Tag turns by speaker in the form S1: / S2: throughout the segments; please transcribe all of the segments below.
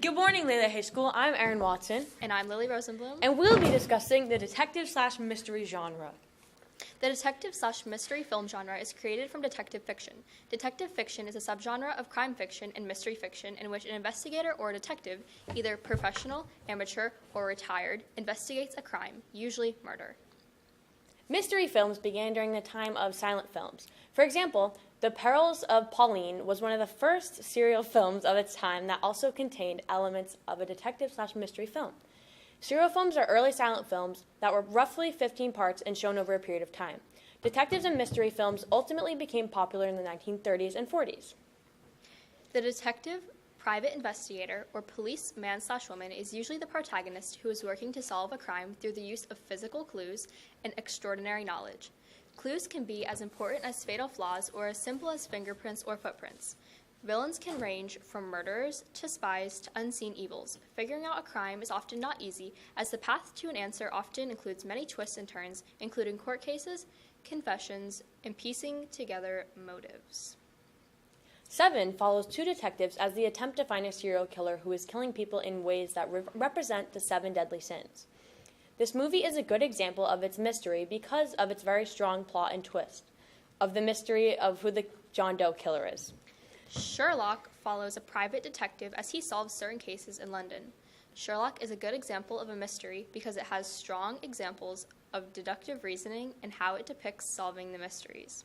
S1: Good morning, Lily High School. I'm Erin Watson.
S2: And I'm Lily Rosenblum.
S1: And we'll be discussing the detective/mystery genre.
S2: The detective/mystery film genre is created from detective fiction. Detective fiction is a subgenre of crime fiction and mystery fiction in which an investigator or a detective, either professional, amateur, or retired, investigates a crime, usually murder.
S1: Mystery films began during the time of silent films. For example, The Perils of Pauline was one of the first serial films of its time that also contained elements of a detective/mystery film. Serial films are early silent films that were roughly 15 parts and shown over a period of time. Detectives and mystery films ultimately became popular in the 1930s and 40s.
S2: The detective, private investigator, or police man/woman is usually the protagonist who is working to solve a crime through the use of physical clues and extraordinary knowledge. Clues can be as important as fatal flaws or as simple as fingerprints or footprints. Villains can range from murderers to spies to unseen evils. Figuring out a crime is often not easy, as the path to an answer often includes many twists and turns, including court cases, confessions, and piecing together motives.
S1: Seven follows two detectives as they attempt to find a serial killer who is killing people in ways that represent the 7 deadly sins. This movie is a good example of its mystery because of its very strong plot and twist of the mystery of who the John Doe killer is.
S2: Sherlock follows a private detective as he solves certain cases in London. Sherlock is a good example of a mystery because it has strong examples of deductive reasoning and how it depicts solving the mysteries.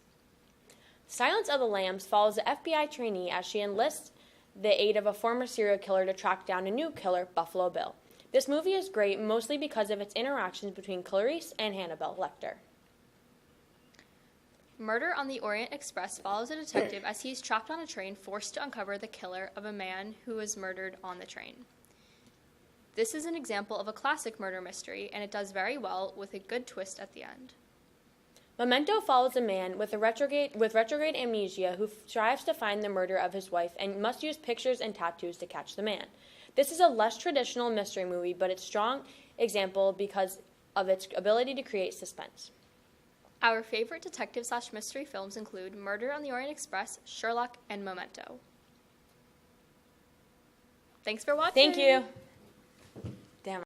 S1: Silence of the Lambs follows the FBI trainee as she enlists the aid of a former serial killer to track down a new killer, Buffalo Bill. This movie is great mostly because of its interactions between Clarice and Hannibal Lecter.
S2: Murder on the Orient Express follows a detective as he is trapped on a train forced to uncover the killer of a man who was murdered on the train. This is an example of a classic murder mystery, and it does very well with a good twist at the end.
S1: Memento follows a man with retrograde amnesia who strives to find the murder of his wife and must use pictures and tattoos to catch the man. This is a less traditional mystery movie, but it's a strong example because of its ability to create suspense.
S2: Our favorite detective/mystery films include Murder on the Orient Express, Sherlock, and Memento. Thanks for watching.
S1: Thank you. Damn.